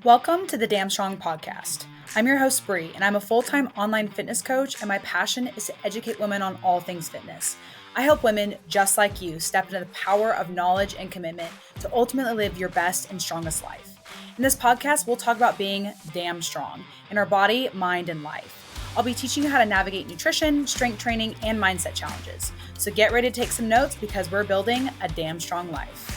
Welcome to the Damn Strong podcast. I'm your host, Bree, and I'm a full-time online fitness coach, and my passion is to educate women on all things fitness. I help women just like you step into the power of knowledge and commitment to ultimately live your best and strongest life. In this podcast, we'll talk about being damn strong in our body, mind, and life. I'll be teaching you how to navigate nutrition, strength training, and mindset challenges. So get ready to take some notes because we're building a damn strong life.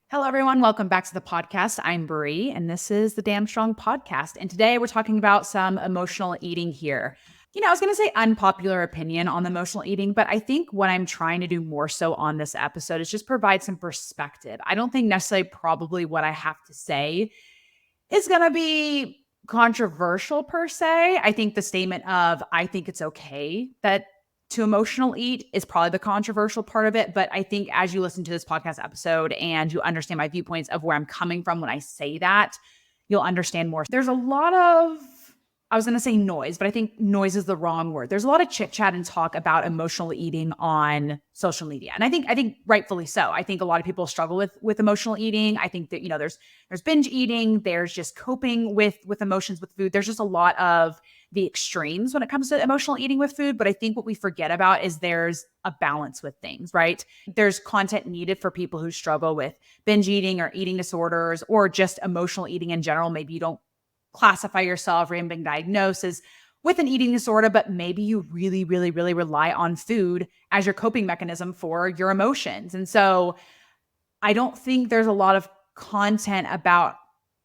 Hello, everyone. Welcome back to the podcast. I'm Bree, and this is the Damn Strong podcast. And today we're talking about some emotional eating here. I was going to say unpopular opinion on the emotional eating, but I think what I'm trying to do more so on this episode is just provide some perspective. I don't think necessarily probably what I have to say is going to be controversial per se. I think the statement of, I think it's okay that to emotional eat is probably the controversial part of it. But I think as you listen to this podcast episode and you understand my viewpoints of where I'm coming from when I say that, you'll understand more. There's a lot of, I was going to say noise, but I think noise is the wrong word. There's a lot of chit chat and talk about emotional eating on social media. And I think rightfully so. I think a lot of people struggle with emotional eating. I think that, there's binge eating, there's just coping with emotions with food. There's just a lot of the extremes when it comes to emotional eating with food. But I think what we forget about is there's a balance with things, right? There's content needed for people who struggle with binge eating or eating disorders or just emotional eating in general. Maybe you don't classify yourself or even been diagnosed as with an eating disorder, but maybe you really, really, really rely on food as your coping mechanism for your emotions. And so I don't think there's a lot of content about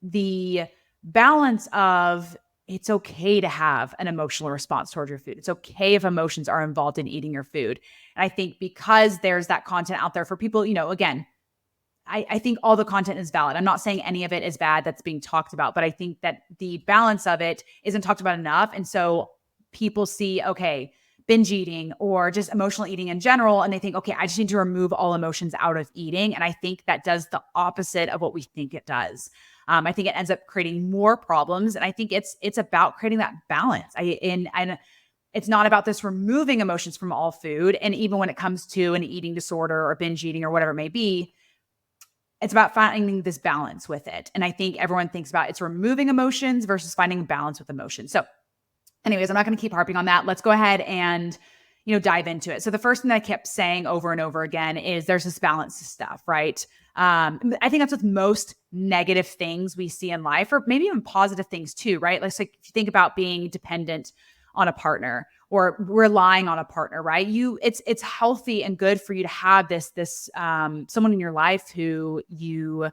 the balance of it's okay to have an emotional response towards your food. It's okay if emotions are involved in eating your food. And I think because there's that content out there for people, again, I think all the content is valid. I'm not saying any of it is bad that's being talked about, but I think that the balance of it isn't talked about enough. And so people see, okay, binge eating or just emotional eating in general, and they think, okay, I just need to remove all emotions out of eating. And I think that does the opposite of what we think it does. I think it ends up creating more problems. And I think it's about creating that balance. And it's not about this removing emotions from all food. And even when it comes to an eating disorder or binge eating or whatever it may be, it's about finding this balance with it. And I think everyone thinks about it's removing emotions versus finding balance with emotions. So anyways, I'm not going to keep harping on that. Let's go ahead and, dive into it. So the first thing that I kept saying over and over again is there's this balance to stuff, right? I think that's with most negative things we see in life, or maybe even positive things too, right? Like if you think about being dependent on a partner or relying on a partner, right? It's healthy and good for you to have this someone in your life who you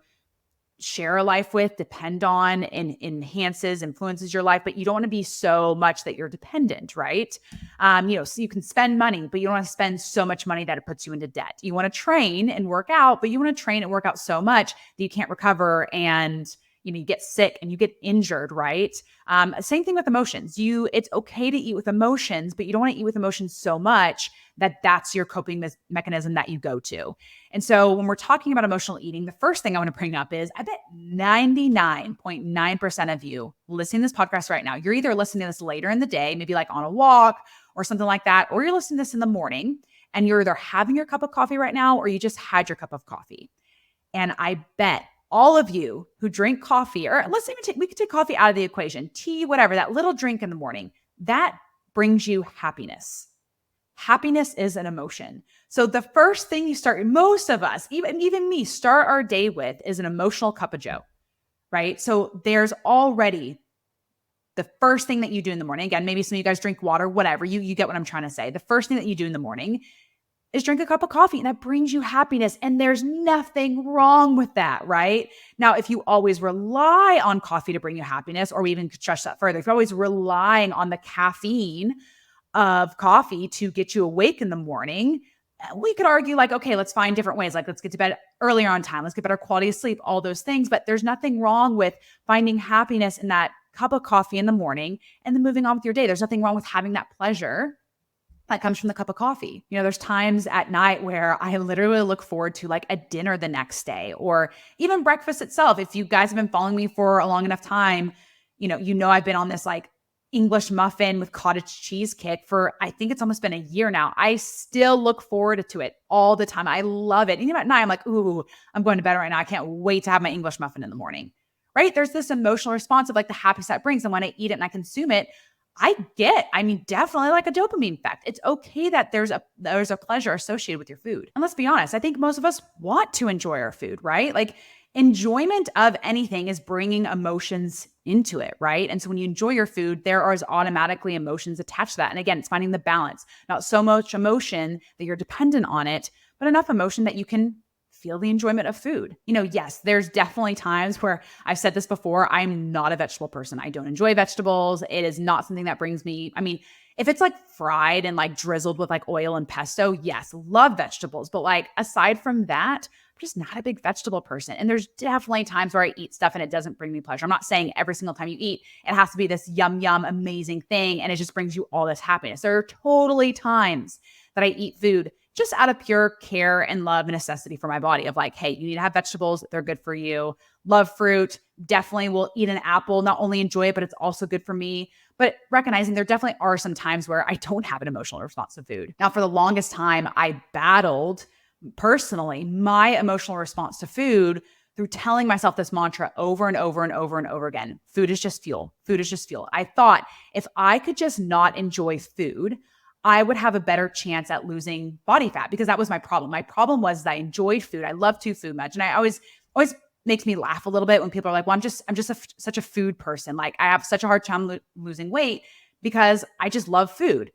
share a life with, depend on, and influences your life, but you don't want to be so much that you're dependent, right? So you can spend money, but you don't want to spend so much money that it puts you into debt. You want to train and work out, but you want to train and work out so much that you can't recover and you get sick and you get injured, right? Same thing with emotions. It's okay to eat with emotions, but you don't want to eat with emotions so much that that's your coping mechanism that you go to. And so when we're talking about emotional eating, the first thing I want to bring up is I bet 99.9% of you listening to this podcast right now, you're either listening to this later in the day, maybe like on a walk or something like that, or you're listening to this in the morning and you're either having your cup of coffee right now or you just had your cup of coffee. And I bet all of you who drink coffee, or let's even we could take coffee out of the equation, tea, whatever, that little drink in the morning, that brings you happiness. Happiness is an emotion. So the first thing you start, most of us, even me, start our day with is an emotional cup of joe, right? So there's already the first thing that you do in the morning. Again, maybe some of you guys drink water, whatever, you get what I'm trying to say. The first thing that you do in the morning is drink a cup of coffee, and that brings you happiness. And there's nothing wrong with that, right? Now, if you always rely on coffee to bring you happiness, or we even could stretch that further, if you're always relying on the caffeine of coffee to get you awake in the morning, we could argue like, okay, let's find different ways. Like let's get to bed earlier on time. Let's get better quality of sleep, all those things. But there's nothing wrong with finding happiness in that cup of coffee in the morning and then moving on with your day. There's nothing wrong with having that pleasure that comes from the cup of coffee. There's times at night where I literally look forward to like a dinner the next day or even breakfast itself. If you guys have been following me for a long enough time, I've been on this like English muffin with cottage cheese kick for, I think it's almost been a year now. I still look forward to it all the time. I love it. And even at night, I'm like, ooh, I'm going to bed right now. I can't wait to have my English muffin in the morning. right? There's this emotional response of like the happiness that brings. And when I eat it and I consume it, definitely like a dopamine effect. It's okay that there's a pleasure associated with your food. And let's be honest, I think most of us want to enjoy our food, right? Like enjoyment of anything is bringing emotions into it, right? And so when you enjoy your food, there are automatically emotions attached to that. And again, it's finding the balance, not so much emotion that you're dependent on it, but enough emotion that you can feel the enjoyment of food. Yes, there's definitely times where I've said this before, I'm not a vegetable person. I don't enjoy vegetables. It is not something that brings me, if it's like fried and like drizzled with like oil and pesto, yes, love vegetables. But like aside from that, I'm just not a big vegetable person. And there's definitely times where I eat stuff and it doesn't bring me pleasure. I'm not saying every single time you eat, it has to be this yum, yum, amazing thing. And it just brings you all this happiness. There are totally times that I eat food just out of pure care and love and necessity for my body of like, hey, you need to have vegetables. They're good for you. Love fruit. Definitely will eat an apple, not only enjoy it, but it's also good for me. But recognizing there definitely are some times where I don't have an emotional response to food. Now, for the longest time, I battled personally my emotional response to food through telling myself this mantra over and over and over and over again. Food is just fuel. Food is just fuel. I thought if I could just not enjoy food, I would have a better chance at losing body fat because that was my problem. My problem was that I enjoyed food. I love to food much. And I always makes me laugh a little bit when people are like, well, I'm just such a food person. Like I have such a hard time losing weight because I just love food.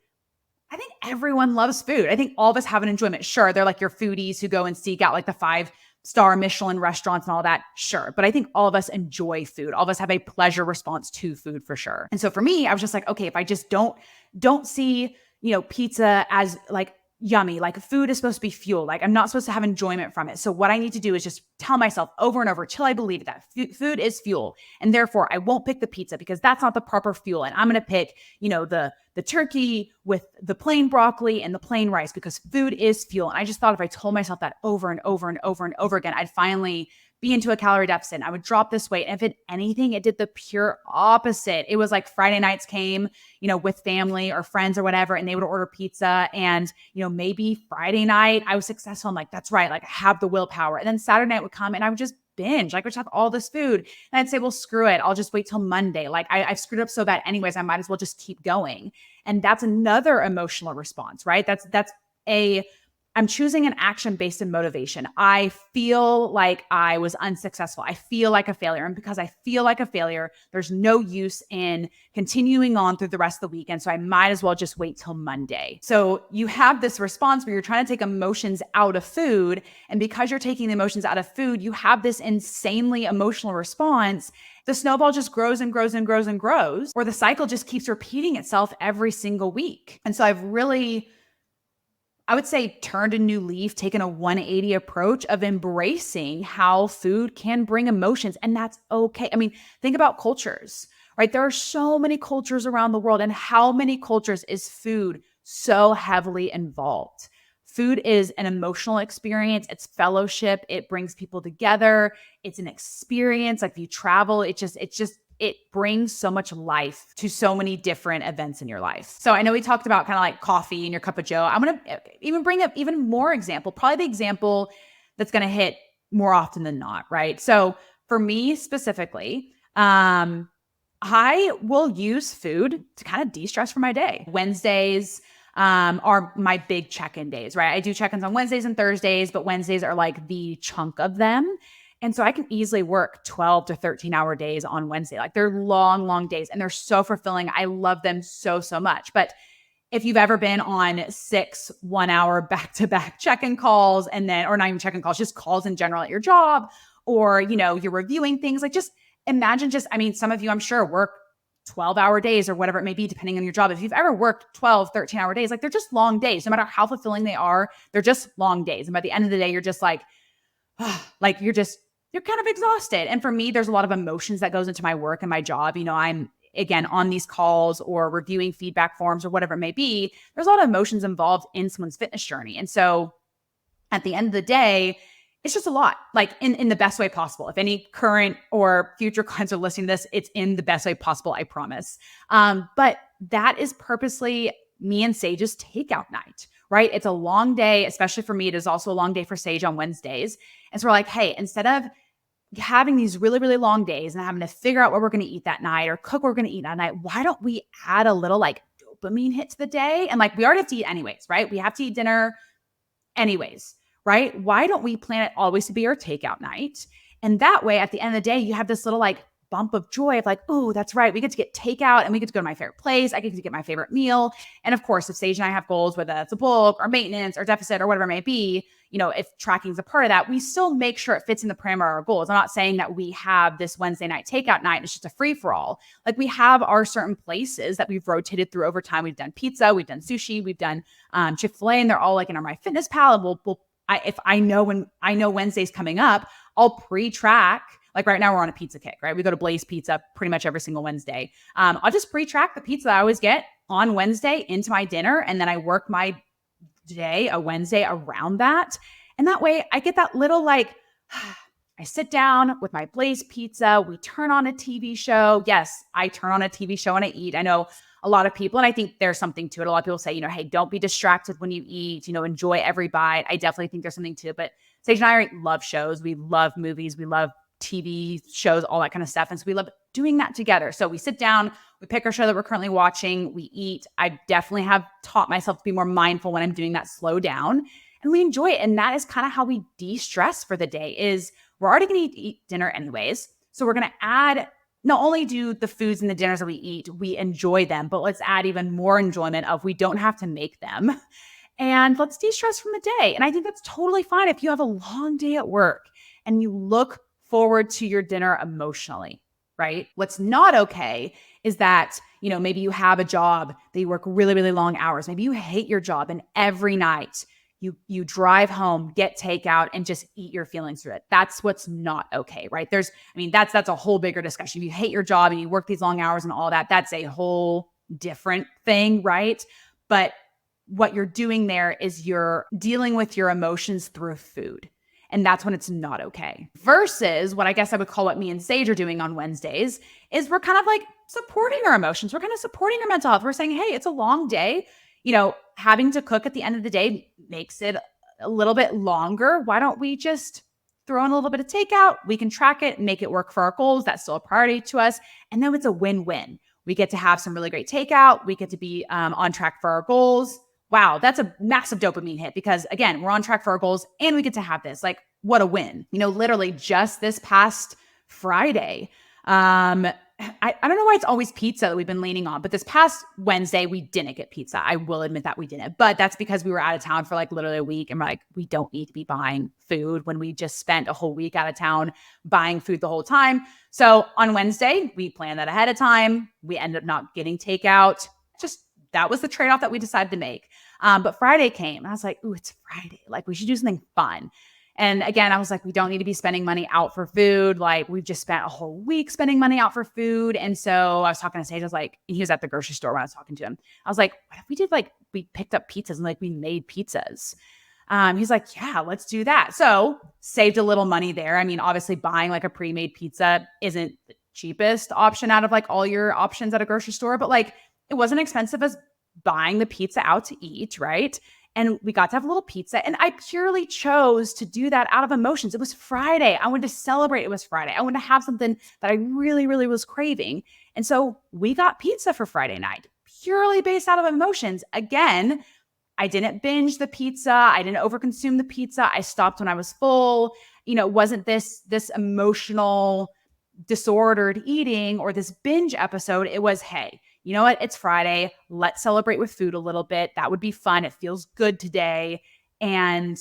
I think everyone loves food. I think all of us have an enjoyment. Sure, they're like your foodies who go and seek out like the 5-star Michelin restaurants and all that. Sure. But I think all of us enjoy food. All of us have a pleasure response to food for sure. And so for me, I was just like, okay, if I just don't see pizza as like yummy, like food is supposed to be fuel. Like I'm not supposed to have enjoyment from it. So what I need to do is just tell myself over and over till I believe that food is fuel. And therefore I won't pick the pizza because that's not the proper fuel. And I'm going to pick, the turkey with the plain broccoli and the plain rice because food is fuel. And I just thought if I told myself that over and over and over and over again, I'd finally be into a calorie deficit. I would drop this weight. And if anything, it did the pure opposite. It was like Friday nights came, with family or friends or whatever, and they would order pizza. And, maybe Friday night I was successful. I'm like, that's right. Like I have the willpower. And then Saturday night would come and I would just binge. Like I would have all this food. And I'd say, well, screw it. I'll just wait till Monday. Like I've screwed up so bad anyways. I might as well just keep going. And that's another emotional response, right? I'm choosing an action based in motivation. I feel like I was unsuccessful. I feel like a failure. And because I feel like a failure, there's no use in continuing on through the rest of the weekend. So I might as well just wait till Monday. So you have this response where you're trying to take emotions out of food. And because you're taking the emotions out of food, you have this insanely emotional response. The snowball just grows and grows and grows and grows, or the cycle just keeps repeating itself every single week. And so I've really, I would say, turned a new leaf, taken a 180 approach of embracing how food can bring emotions. And that's okay. Think about cultures, right? There are so many cultures around the world. And how many cultures is food so heavily involved? Food is an emotional experience. It's fellowship. It brings people together. It's an experience. Like if you travel, it brings so much life to so many different events in your life. So I know we talked about kind of like coffee and your cup of joe. I'm going to even bring up even more example, probably the example that's going to hit more often than not, right? So for me specifically, I will use food to kind of de-stress for my day. Wednesdays are my big check-in days, right? I do check-ins on Wednesdays and Thursdays, but Wednesdays are like the chunk of them. And so I can easily work 12 to 13 hour days on Wednesday. Like they're long, long days and they're so fulfilling. I love them so, so much. But if you've ever been on 6 1-hour back-to-back check-in calls or not even check-in calls, just calls in general at your job, or, you're reviewing things, like just imagine some of you I'm sure work 12-hour days or whatever it may be, depending on your job. If you've ever worked 12, 13-hour days, like they're just long days. No matter how fulfilling they are, they're just long days. And by the end of the day, you're just like, you're kind of exhausted. And for me, there's a lot of emotions that goes into my work and my job. I'm again on these calls or reviewing feedback forms or whatever it may be. There's a lot of emotions involved in someone's fitness journey. And so at the end of the day, it's just a lot, like in the best way possible. If any current or future clients are listening to this, it's in the best way possible, I promise. But that is purposely me and Sage's takeout night, right? It's a long day, especially for me. It is also a long day for Sage on Wednesdays. And so we're like, hey, instead of having these really, really long days and having to figure out what we're going to eat that night or cook what we're going to eat that night, why don't we add a little like dopamine hit to the day? And like, we already have to eat anyways, right? We have to eat dinner anyways, right? Why don't we plan it always to be our takeout night? And that way, at the end of the day, you have this little like bump of joy of like, oh, that's right. We get to get takeout and we get to go to my favorite place. I get to get my favorite meal. And of course, if Sage and I have goals, whether that's a bulk or maintenance or deficit or whatever it may be, if tracking is a part of that, we still make sure it fits in the parameter of our goals. I'm not saying that we have this Wednesday night takeout night and it's just a free for all. Like, we have our certain places that we've rotated through over time. We've done pizza, we've done sushi, we've done Chick-fil-A, and they're all like in our MyFitnessPal. And if I know when I know Wednesday's coming up, I'll pre-track. Like right now we're on a pizza kick, right? We go to Blaze Pizza pretty much every single Wednesday. I'll just pre-track the pizza that I always get on Wednesday into my dinner. And then I work my day, a Wednesday, around that. And that way I get that little like, I sit down with my Blaze Pizza. We turn on a TV show. Yes, I turn on a TV show and I eat. I know a lot of people, and I think there's something to it. A lot of people say, hey, don't be distracted when you eat, enjoy every bite. I definitely think there's something to it. But Sage and I love shows. We love movies. We love TV shows, all that kind of stuff. And so we love doing that together. So we sit down, we pick our show that we're currently watching, we eat. I definitely have taught myself to be more mindful when I'm doing that, slow down, and we enjoy it. And that is kind of how we de-stress for the day. Is we're already going to eat dinner anyways. So we're going to add, not only do the foods and the dinners that we eat, we enjoy them, but let's add even more enjoyment of we don't have to make them. And let's de-stress from the day. And I think that's totally fine if you have a long day at work and you look forward to your dinner emotionally, right? What's not okay is that, maybe you have a job that you work really, really long hours. Maybe you hate your job and every night you drive home, get takeout, and just eat your feelings through it. That's what's not okay, right? That's a whole bigger discussion. If you hate your job and you work these long hours and all that, that's a whole different thing, right? But what you're doing there is you're dealing with your emotions through food. And that's when it's not okay. Versus what I guess I would call what me and Sage are doing on Wednesdays is we're kind of like supporting our emotions. We're kind of supporting our mental health. We're saying, hey, it's a long day. Having to cook at the end of the day makes it a little bit longer. Why don't we just throw in a little bit of takeout? We can track it and make it work for our goals. That's still a priority to us. And then it's a win-win. We get to have some really great takeout. We get to be on track for our goals. Wow, that's a massive dopamine hit because, again, we're on track for our goals and we get to have this. Like, what a win. Literally just this past Friday, I don't know why it's always pizza that we've been leaning on, but this past Wednesday, we didn't get pizza. I will admit that we didn't, but that's because we were out of town for like literally a week and we're like, we don't need to be buying food when we just spent a whole week out of town buying food the whole time. So on Wednesday, we planned that ahead of time. We ended up not getting takeout. That was the trade-off that we decided to make. But Friday came and I was like, ooh, it's Friday. Like, we should do something fun. And again, I was like, we don't need to be spending money out for food. Like, we've just spent a whole week spending money out for food. And so I was talking to Sage, I was like, he was at the grocery store when I was talking to him. I was like, what if we did we picked up pizzas and we made pizzas? He's like, yeah, let's do that. So saved a little money there. Obviously buying a pre-made pizza isn't the cheapest option out of all your options at a grocery store, but it wasn't expensive as buying the pizza out to eat, right? And we got to have a little pizza. And I purely chose to do that out of emotions. It was Friday. I wanted to celebrate. It was Friday. I wanted to have something that I really, really was craving. And so we got pizza for Friday night, purely based out of emotions. Again, I didn't binge the pizza. I didn't overconsume the pizza. I stopped when I was full. It wasn't this emotional disordered eating or this binge episode. It was, hey, you know what? It's Friday. Let's celebrate with food a little bit. That would be fun. It feels good today. And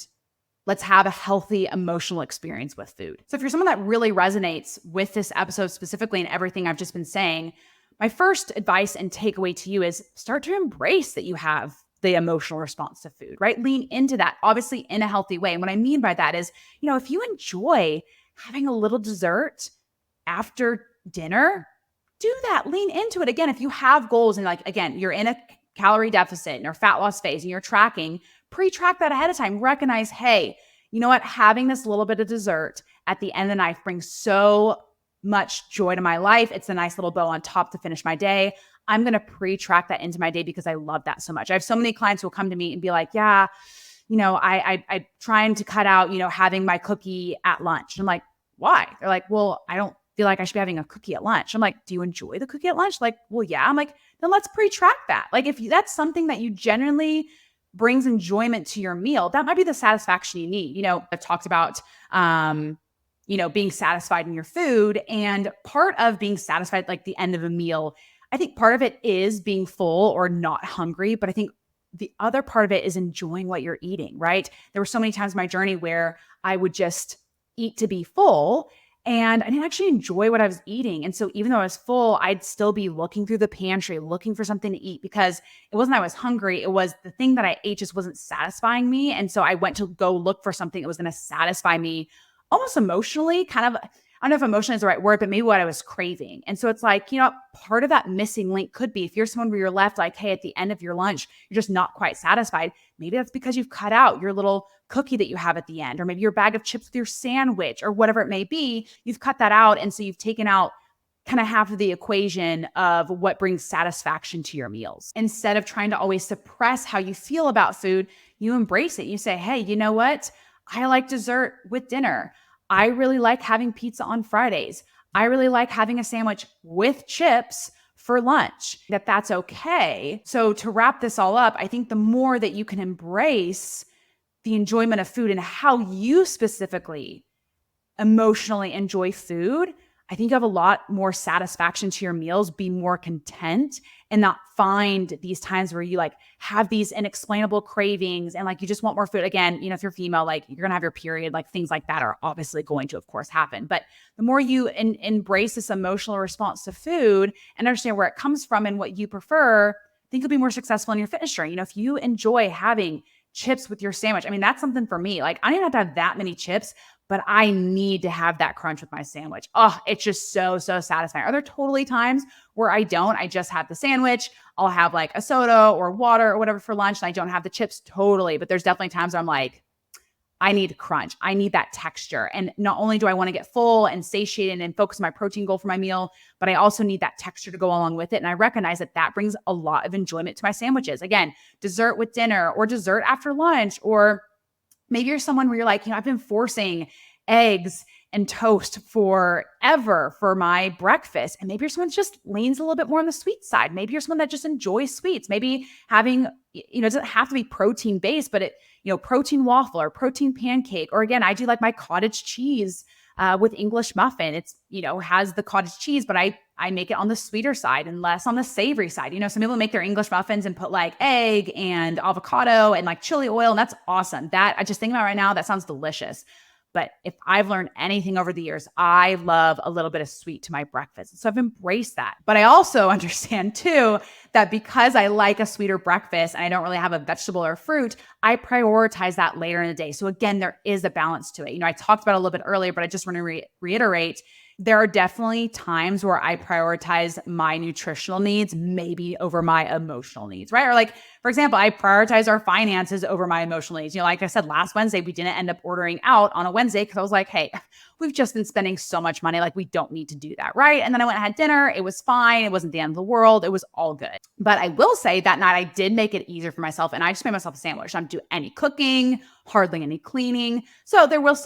let's have a healthy emotional experience with food. So if you're someone that really resonates with this episode specifically and everything I've just been saying, my first advice and takeaway to you is start to embrace that you have the emotional response to food, right? Lean into that, obviously in a healthy way. And what I mean by that is, if you enjoy having a little dessert after dinner, do that. Lean into it. Again, if you have goals and again, you're in a calorie deficit or fat loss phase and you're tracking, pre-track that ahead of time. Recognize, hey, you know what? Having this little bit of dessert at the end of the night brings so much joy to my life. It's a nice little bow on top to finish my day. I'm going to pre-track that into my day because I love that so much. I have so many clients who will come to me and be like, I'm trying to cut out, having my cookie at lunch. And I'm like, why? They're like, well, I don't feel like I should be having a cookie at lunch. I'm like, do you enjoy the cookie at lunch? Like, well, yeah. I'm like, then let's pre-track that. Like if that's something that you genuinely brings enjoyment to your meal, that might be the satisfaction you need. I've talked about, being satisfied in your food, and part of being satisfied, like the end of a meal, I think part of it is being full or not hungry, but I think the other part of it is enjoying what you're eating, right? There were so many times in my journey where I would just eat to be full and I didn't actually enjoy what I was eating. And so even though I was full, I'd still be looking through the pantry, looking for something to eat, because it wasn't I was hungry. It was the thing that I ate just wasn't satisfying me. And so I went to go look for something that was going to satisfy me almost emotionally, kind of. I don't know if emotionally is the right word, but maybe what I was craving. And so it's like, part of that missing link could be if you're someone where you're left like, hey, at the end of your lunch, you're just not quite satisfied. Maybe that's because you've cut out your little cookie that you have at the end, or maybe your bag of chips with your sandwich or whatever it may be. You've cut that out. And so you've taken out kind of half of the equation of what brings satisfaction to your meals. Instead of trying to always suppress how you feel about food, you embrace it. You say, hey, you know what? I like dessert with dinner. I really like having pizza on Fridays. I really like having a sandwich with chips for lunch, that's okay. So to wrap this all up, I think the more that you can embrace the enjoyment of food and how you specifically emotionally enjoy food, I think you have a lot more satisfaction to your meals, be more content, and not find these times where you like have these inexplainable cravings and like you just want more food. Again, if you're female, like you're gonna have your period, like things like that are obviously going to, of course, happen. But the more you embrace this emotional response to food and understand where it comes from and what you prefer, I think you'll be more successful in your fitness journey. If you enjoy having chips with your sandwich, I mean, that's something for me. Like I don't even have to have that many chips, but I need to have that crunch with my sandwich. Oh, it's just so satisfying. Are there totally times where I don't? I just have the sandwich. I'll have like a soda or water or whatever for lunch, and I don't have the chips. Totally. But there's definitely times where I'm like, I need crunch. I need that texture. And not only do I want to get full and satiated and focus on my protein goal for my meal, but I also need that texture to go along with it. And I recognize that brings a lot of enjoyment to my sandwiches. Again, dessert with dinner or dessert after lunch, or maybe you're someone where you're like, I've been forcing eggs and toast forever for my breakfast. And maybe you're someone that just leans a little bit more on the sweet side. Maybe you're someone that just enjoys sweets. Maybe having, it doesn't have to be protein based, but protein waffle or protein pancake. Or again, I do like my cottage cheese with English muffin. It's, has the cottage cheese, but I make it on the sweeter side and less on the savory side. Some people make their English muffins and put like egg and avocado and like chili oil. And that's awesome. That I just think about right now, that sounds delicious. But if I've learned anything over the years, I love a little bit of sweet to my breakfast. So I've embraced that. But I also understand too, that because I like a sweeter breakfast and I don't really have a vegetable or fruit, I prioritize that later in the day. So again, there is a balance to it. I talked about it a little bit earlier, but I just want to reiterate, there are definitely times where I prioritize my nutritional needs, maybe over my emotional needs, right? Or like, for example, I prioritize our finances over my emotional needs. Like I said, last Wednesday, we didn't end up ordering out on a Wednesday because I was like, hey, we've just been spending so much money. Like we don't need to do that, right? And then I went and had dinner. It was fine. It wasn't the end of the world. It was all good. But I will say that night I did make it easier for myself, and I just made myself a sandwich. I didn't do any cooking, hardly any cleaning. So there was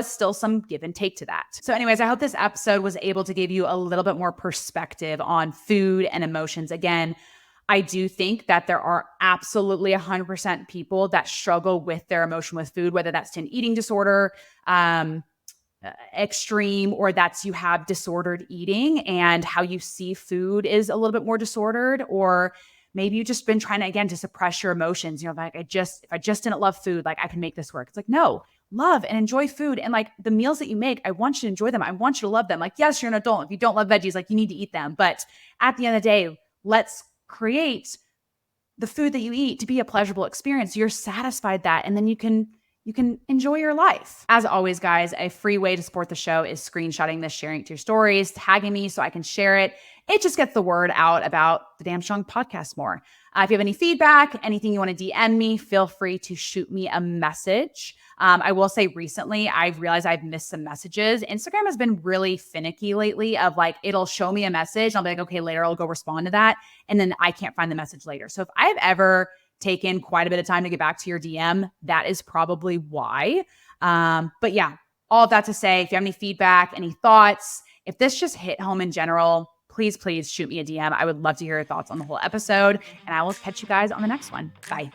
still some give and take to that. So anyways, I hope this episode was able to give you a little bit more perspective on food and emotions. Again, I do think that there are absolutely 100% people that struggle with their emotion with food, whether that's an eating disorder, extreme, or that's you have disordered eating and how you see food is a little bit more disordered, or maybe you've just been trying to, again, to suppress your emotions. Like if I just didn't love food, like I can make this work. It's like, no, love and enjoy food. And like the meals that you make, I want you to enjoy them. I want you to love them. Like, yes, you're an adult. If you don't love veggies, like you need to eat them. But at the end of the day, let's create the food that you eat to be a pleasurable experience. You're satisfied that, and then you can enjoy your life. As always, guys, a free way to support the show is screenshotting this, sharing it to your stories, tagging me so I can share it. It just gets the word out about the Damn Strong podcast more. If you have any feedback, anything you want to DM me, feel free to shoot me a message. I will say recently, I've realized I've missed some messages. Instagram has been really finicky lately of like, it'll show me a message. I'll be like, okay, later I'll go respond to that. And then I can't find the message later. So if I've ever taken quite a bit of time to get back to your DM, that is probably why. But yeah, all of that to say, if you have any feedback, any thoughts, if this just hit home in general, please shoot me a DM. I would love to hear your thoughts on the whole episode, and I will catch you guys on the next one. Bye.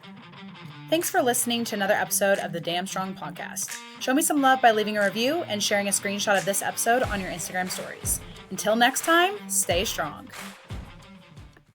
Thanks for listening to another episode of the Damn Strong Podcast. Show me some love by leaving a review and sharing a screenshot of this episode on your Instagram stories. Until next time, stay strong.